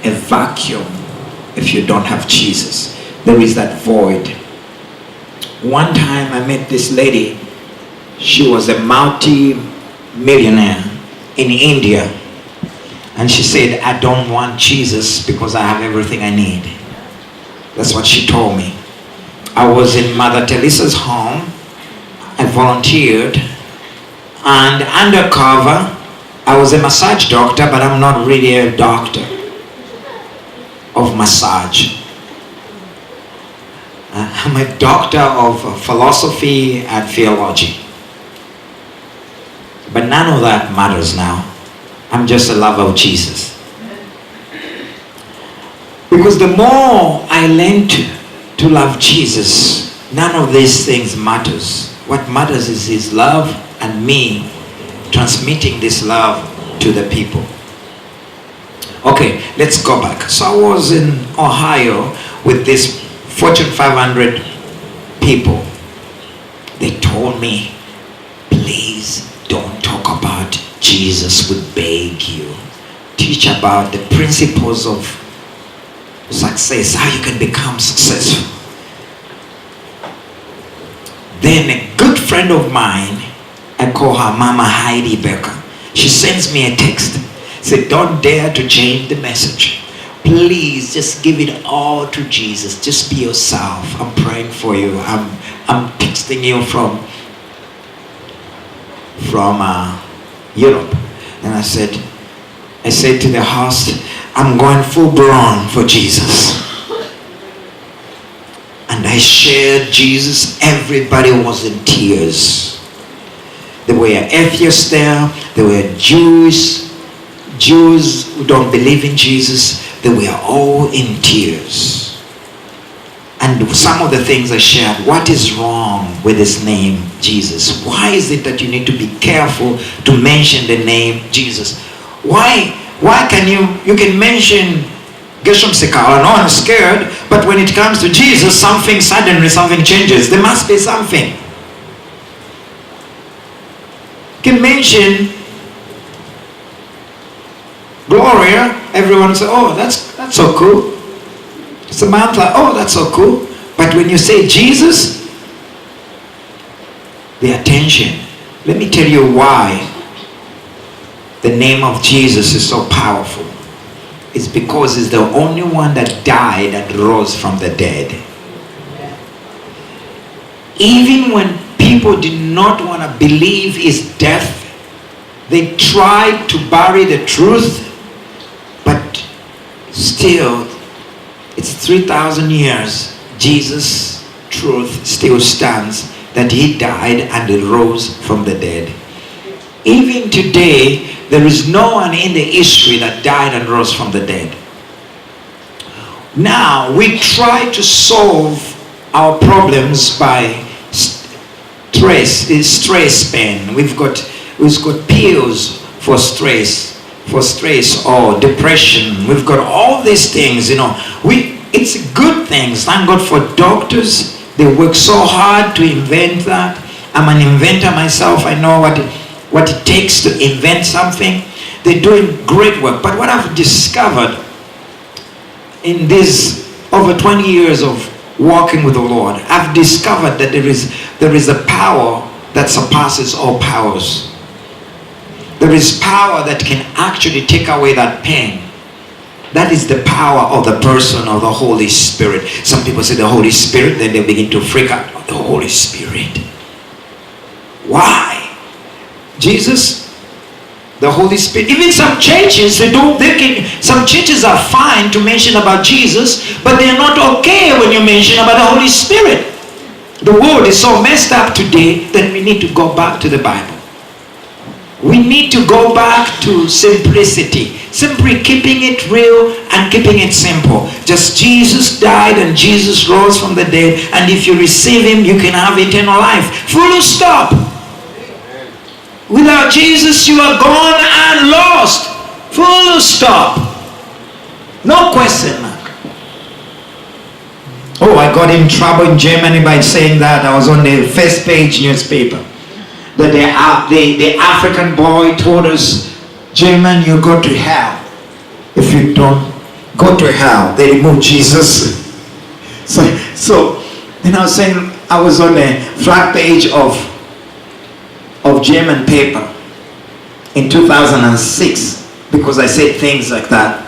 a vacuum if you don't have Jesus. There is that void. One time I met this lady. She was a multi-millionaire in India. And she said, I don't want Jesus because I have everything I need. That's what she told me. I was in Mother Teresa's home. I volunteered. And undercover, I was a massage doctor, but I'm not really a doctor of massage. I'm a doctor of philosophy and theology. But none of that matters now. I'm just a lover of Jesus. Because the more I learn to love Jesus, none of these things matters. What matters is his love and me transmitting this love to the people. Okay, let's go back. So I was in Ohio with this Fortune 500 people. They told me, please don't talk about Jesus, we beg you. Teach about the principles of success, how you can become successful. Then a good friend of mine, I call her Mama Heidi Becker. She sends me a text. Said, don't dare to change the message. Please just give it all to Jesus. Just be yourself. I'm praying for you. I'm texting you from Europe. And I said to the host, I'm going full blown for Jesus. And I shared Jesus. Everybody was in tears. There were atheists there. There were Jews who don't believe in Jesus. They were all in tears. And some of the things I shared, what is wrong with this name Jesus? Why is it that you need to be careful to mention the name Jesus? Why can you can mention Gershom Sikaala, no one is scared, but when it comes to Jesus, something changes. There must be something. You can mention Gloria, everyone say, oh, that's so cool. Samantha, oh, that's so cool. But when you say Jesus, the attention. Let me tell you why the name of Jesus is so powerful. It's because it's the only one that died and rose from the dead. Even when people did not want to believe his death, they tried to bury the truth, but still, it's 3,000 years. Jesus' truth still stands, that he died and he rose from the dead. Even today, there is no one in the history that died and rose from the dead. Now, we try to solve our problems by stress pain. We've got pills for stress or depression. We've got all these things, it's good things. Thank God for doctors. They work so hard to invent that. I'm an inventor myself. I know what it takes to invent something. They're doing great work. But what I've discovered in these over 20 years of walking with the Lord, I've discovered that there is a power that surpasses all powers. There is power that can actually take away that pain. That is the power of the person of the Holy Spirit. Some people say the Holy Spirit, then they begin to freak out. The Holy Spirit. Why? Jesus, the Holy Spirit. Even some churches, some churches are fine to mention about Jesus, but they're not okay when you mention about the Holy Spirit. The world is so messed up today that we need to go back to the Bible. We need to go back to simplicity. Simply keeping it real and keeping it simple. Just Jesus died and Jesus rose from the dead. And if you receive him, you can have eternal life. Full stop. Without Jesus, you are gone and lost. Full stop. No question mark. Oh, I got in trouble in Germany by saying that. I was on the first page newspaper. That the African boy told us, German, you go to hell if you don't go to hell. They removed Jesus. So then I was saying, I was on the front page of German paper in 2006 because I said things like that.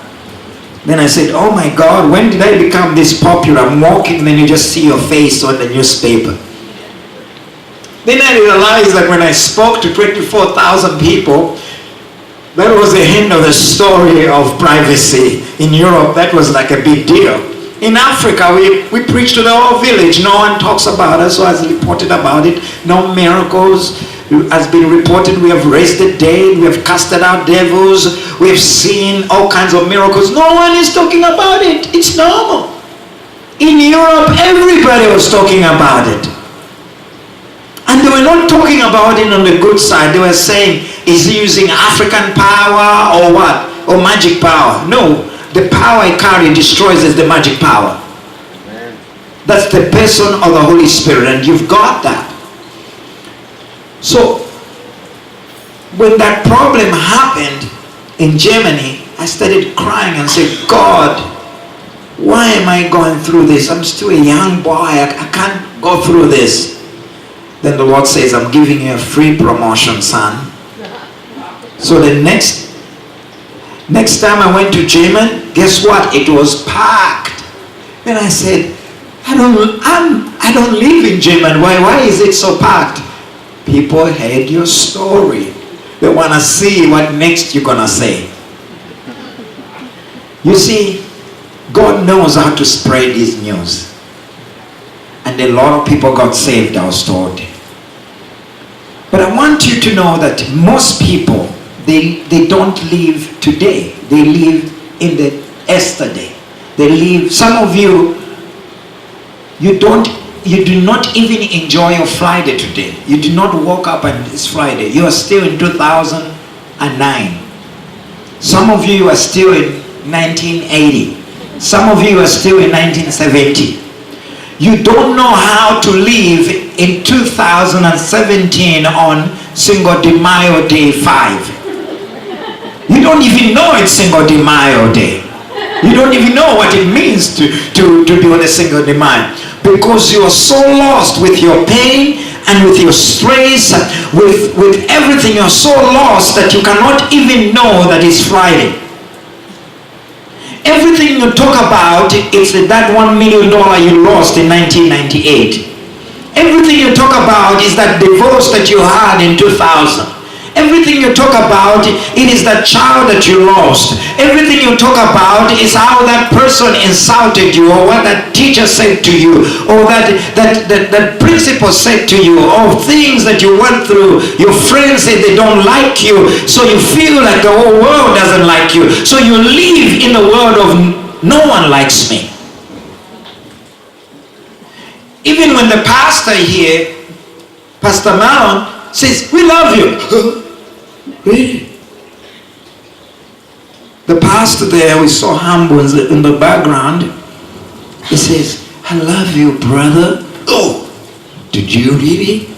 Then I said, oh my God, when did I become this popular? I'm walking, then you just see your face on the newspaper. Then I realized that when I spoke to 24,000 people, that was the end of the story of privacy. In Europe, that was like a big deal. In Africa, we preach to the whole village. No one talks about us or has reported about it. No miracles has been reported. We have raised the dead. We have casted out devils. We have seen all kinds of miracles. No one is talking about it. It's normal. In Europe, everybody was talking about it. And they were not talking about it on the good side. They were saying, is he using African power or what? Or magic power? No. The power I carry destroys the magic power. Amen. That's the person of the Holy Spirit, and you've got that. So, when that problem happened in Germany, I started crying and said, God, why am I going through this? I'm still a young boy. I can't go through this. Then the Lord says, I'm giving you a free promotion, son. So the next time I went to Germany, guess what? It was packed. Then I said, I don't live in Germany. Why is it so packed? People heard your story. They want to see what next you're going to say. You see, God knows how to spread his news. And a lot of people got saved, I was told. But I want you to know that most people, they don't live today. They live in the yesterday. They live, some of you, you do not even enjoy your Friday today. You do not wake up and it's Friday. You are still in 2009. Some of you are still in 1980. Some of you are still in 1970. You don't know how to live in 2017 on Cinco de Mayo Day 5. You don't even know it's Cinco de Mayo Day. You don't even know what it means to be on a Cinco de Mayo. Because you are so lost with your pain and with your stress, with everything. You're so lost that you cannot even know that it's Friday. Everything you talk about is that $1 million you lost in 1998. Everything you talk about is that divorce that you had in 2000. Everything you talk about, it is that child that you lost. Everything you talk about is how that person insulted you, or what that teacher said to you, or that principal said to you, or things that you went through. Your friends say they don't like you, so you feel like the whole world doesn't like you. So you live in the world of no one likes me. Even when the pastor here, Pastor Malon, says, we love you. Really? The pastor there, we saw humble in the background. He says, I love you, brother. Oh, did you really?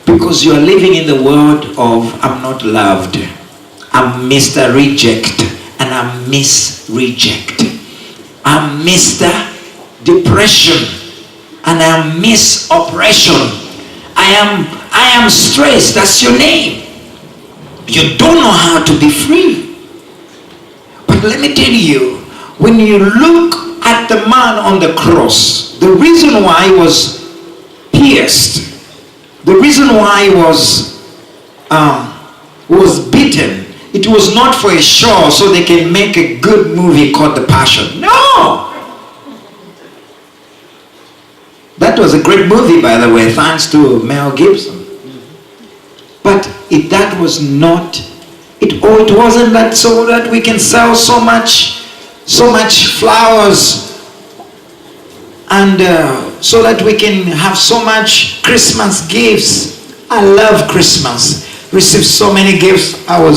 Because you are living in the world of I'm not loved. I'm Mr. Reject and I'm Miss Reject. I'm Mr. Depression and I'm Miss Oppression. I am stressed. That's your name. You don't know how to be free. But let me tell you, when you look at the man on the cross, the reason why he was pierced, the reason why he was beaten, it was not for a show so they can make a good movie called The Passion. No! That was a great movie, by the way, thanks to Mel Gibson. But that was not, it wasn't that so that we can sell so much flowers and so that we can have so much Christmas gifts. I love Christmas. Received so many gifts. I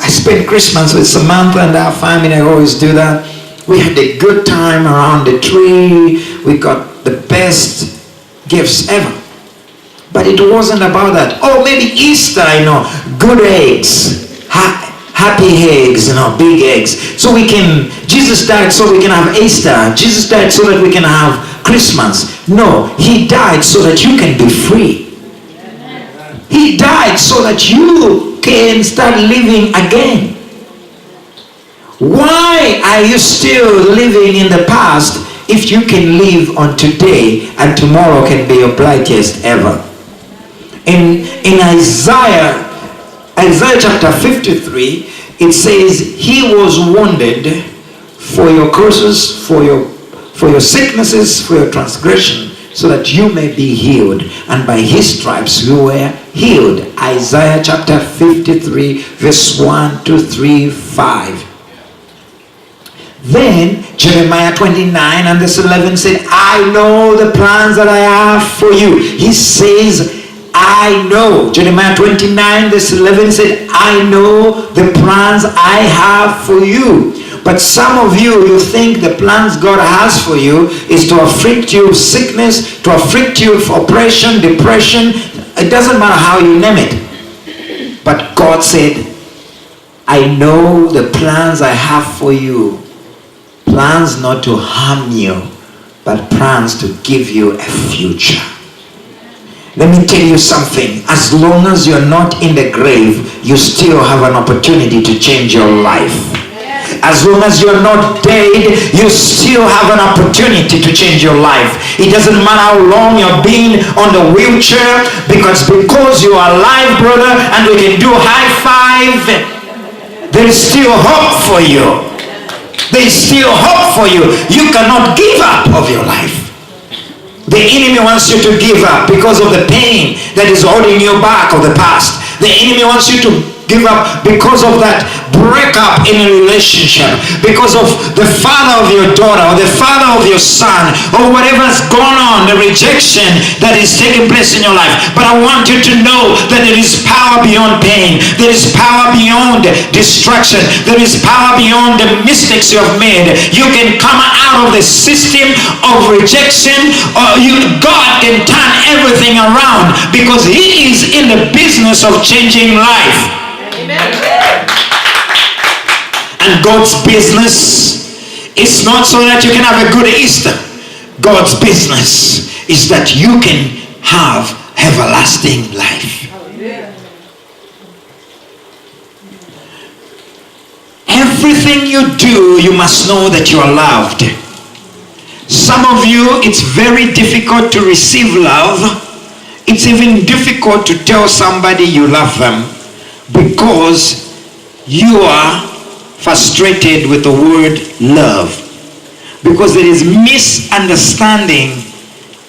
spent Christmas with Samantha and our family. I always do that. We had a good time around the tree. We got the best gifts ever. But it wasn't about that. Oh, maybe Easter, good eggs. happy eggs, big eggs. Jesus died so we can have Easter. Jesus died so that we can have Christmas. No, he died so that you can be free. He died so that you can start living again. Why are you still living in the past if you can live on today and tomorrow can be your brightest ever? In Isaiah chapter 53, it says, he was wounded for your curses, for your sicknesses, for your transgression, so that you may be healed. And by his stripes you were healed. Isaiah chapter 53, verse 1 to 3, 5. Then Jeremiah 29 and verse 11 said, I know the plans that I have for you. He says, I know. Jeremiah 29 verse 11 said, I know the plans I have for you. But some of you think the plans God has for you is to afflict you with sickness, to afflict you with oppression, depression. It doesn't matter how you name it. But God said, I know the plans I have for you. Plans not to harm you, but plans to give you a future. Let me tell you something. As long as you're not in the grave, you still have an opportunity to change your life. As long as you're not dead, you still have an opportunity to change your life. It doesn't matter how long you've been on the wheelchair, because you are alive, brother, and we can do high five, there is still hope for you. There is still hope for you. You cannot give up of your life. The enemy wants you to give up because of the pain that is holding you back of the past. The enemy wants you to give up because of that breakup in a relationship, because of the father of your daughter or the father of your son, or whatever's gone on, the rejection that is taking place in your life. But I want you to know that there is power beyond pain. There is power beyond destruction. There is power beyond the mistakes you have made. You can come out of the system of rejection, or God can turn everything around, because he is in the business of changing life. And God's business is not so that you can have a good Easter. God's business is that you can have everlasting life. Everything you do, you must know that you are loved. Some of you, it's very difficult to receive love. It's even difficult to tell somebody you love them, because you are frustrated with the word love, because there is misunderstanding.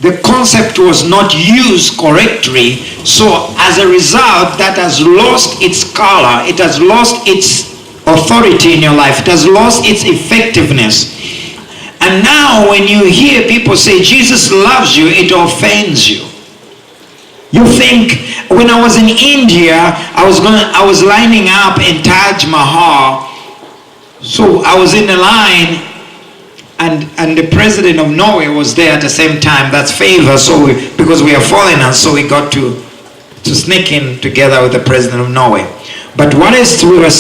The concept was not used correctly, so as a result that has lost its color, it has lost its authority in your life, it has lost its effectiveness. And now when you hear people say Jesus loves you, it offends you. You think, when I was in India, I was lining up in Taj Mahal. So I was in the line, and the president of Norway was there at the same time. That's favor. So because we are foreigners, so we got to sneak in together with the president of Norway. But we were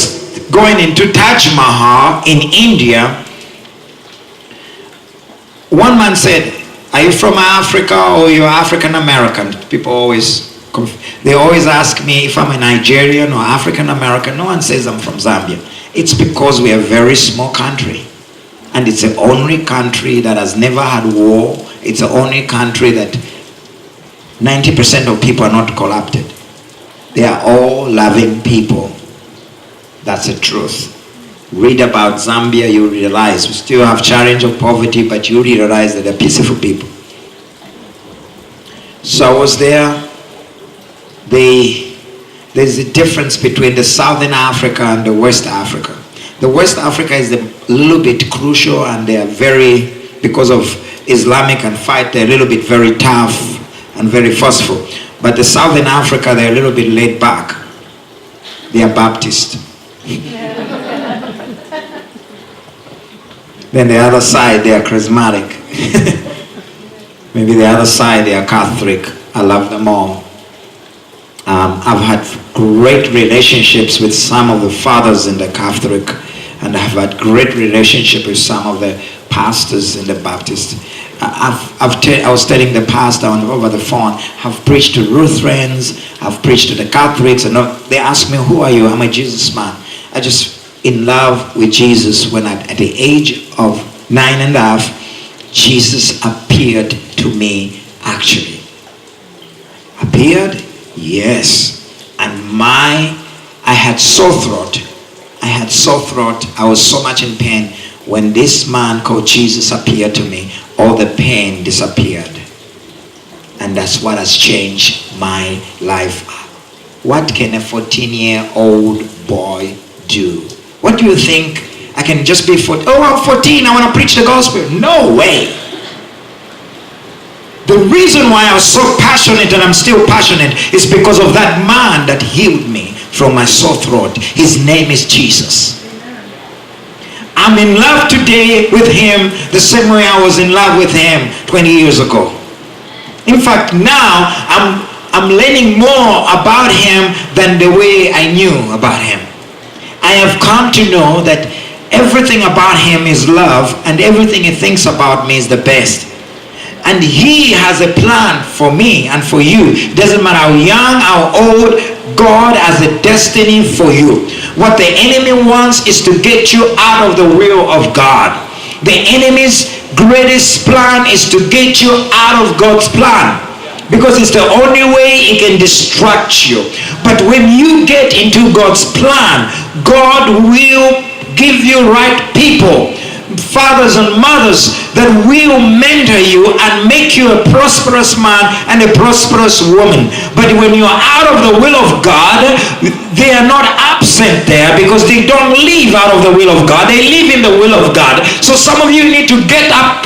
going into Taj Mahal in India. One man said, are you from Africa or you're African American? People always ask me if I'm a Nigerian or African American. No one says I'm from Zambia. It's because we are a very small country, and it's the only country that has never had war. It's the only country that 90% of people are not corrupted. They are all loving people. That's the truth. Read about Zambia, you realize we still have challenge of poverty, but you realize that they're peaceful people. So I was there. There's a difference between the Southern Africa and the West Africa. The West Africa is a little bit crucial, and they are very, because of Islamic and fight, they're a little bit very tough and very forceful. But the Southern Africa, they're a little bit laid back. They are Baptist. Then the other side, they are charismatic. Maybe the other side, they are Catholic. I love them all. I've had great relationships with some of the fathers in the Catholic, and I've had great relationship with some of the pastors in the Baptist. I was telling the pastor over the phone, I've preached to Lutherans, I've preached to the Catholics, and they ask me, who are you? I'm a Jesus man. I just in love with Jesus when at the age of 9.5, Jesus appeared to me actually. Appeared? Yes. And I had sore throat. I was so much in pain. When this man called Jesus appeared to me, all the pain disappeared. And that's what has changed my life. What can a 14-year-old boy do? What do you think? I can just be 14. Oh, I'm 14. I want to preach the gospel. No way. The reason why I was so passionate, and I'm still passionate, is because of that man that healed me from my sore throat. His name is Jesus. I'm in love today with him the same way I was in love with him 20 years ago. In fact, now I'm learning more about him than the way I knew about him. I have come to know that everything about him is love, and everything he thinks about me is the best. And he has a plan for me and for you. It doesn't matter how young, how old, God has a destiny for you. What the enemy wants is to get you out of the will of God. The enemy's greatest plan is to get you out of God's plan, because it's the only way he can distract you. But when you get into God's plan, God will give you right people, fathers and mothers, that will mentor you and make you a prosperous man and a prosperous woman. But when you're out of the will of God, they are not absent there, because they don't live out of the will of God. They live in the will of God. So some of you need to get back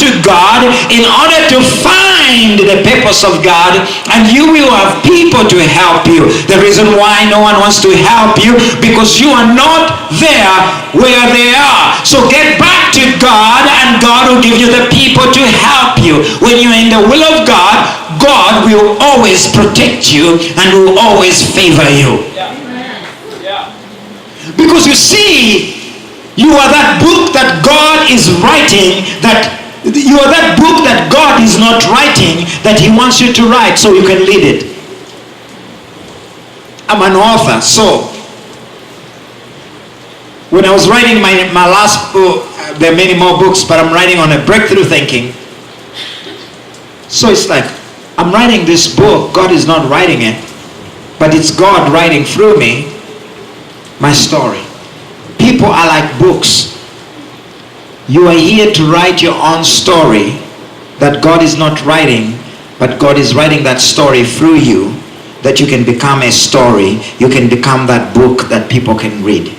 to God in order to find the purpose of God, and you will have people to help you. The reason why no one wants to help you, because you are not there where they are. So get back to God, and God will give you the people to help you. When you're in the will of God, God will always protect you and will always favor you. Because you see, you are that book that God is writing, you are that book that God is not writing, that he wants you to write so you can lead it. I'm an author, so when I was writing my last book, there are many more books, but I'm writing on a breakthrough thinking. So it's like, I'm writing this book, God is not writing it, but it's God writing through me my story. People are like books. You are here to write your own story that God is not writing, but God is writing that story through you, that you can become a story. You can become that book that people can read.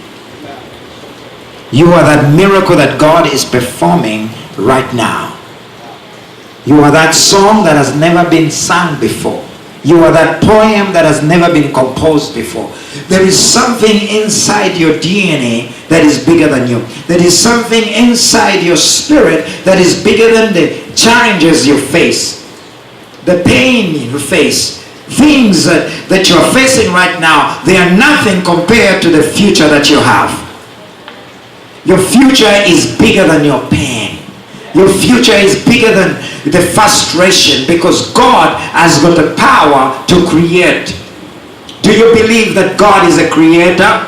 You are that miracle that God is performing right now. You are that song that has never been sung before. You are that poem that has never been composed before. There is something inside your DNA that is bigger than you. There is something inside your spirit that is bigger than the challenges you face, the pain you face. Things that you're facing right now, they are nothing compared to the future that you have. Your future is bigger than your pain. Your future is bigger than the frustration, because God has got the power to create. Do you believe that God is a creator?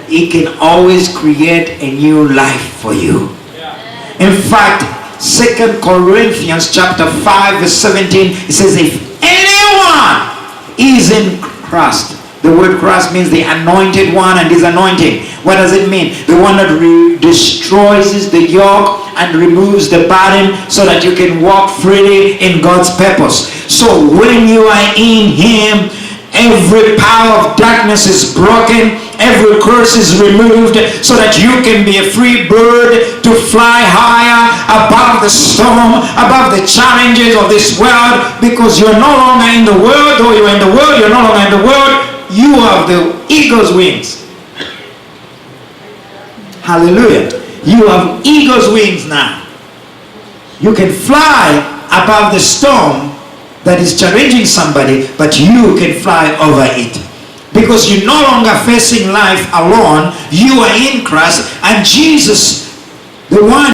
He can always create a new life for you. In fact, 2 Corinthians chapter 5 verse 17, it says, if anyone is in Christ. The word Christ means the anointed one and his anointing. What does it mean? The one that destroys the yoke and removes the burden so that you can walk freely in God's purpose. So when you are in him, every power of darkness is broken, every curse is removed, so that you can be a free bird to fly higher above the storm, above the challenges of this world, because you're no longer in the world. Though you're in the world, you're no longer in the world. You have the eagle's wings. Hallelujah. You have eagle's wings now. You can fly above the storm that is challenging somebody, but you can fly over it. Because you're no longer facing life alone. You are in Christ, and Jesus, the one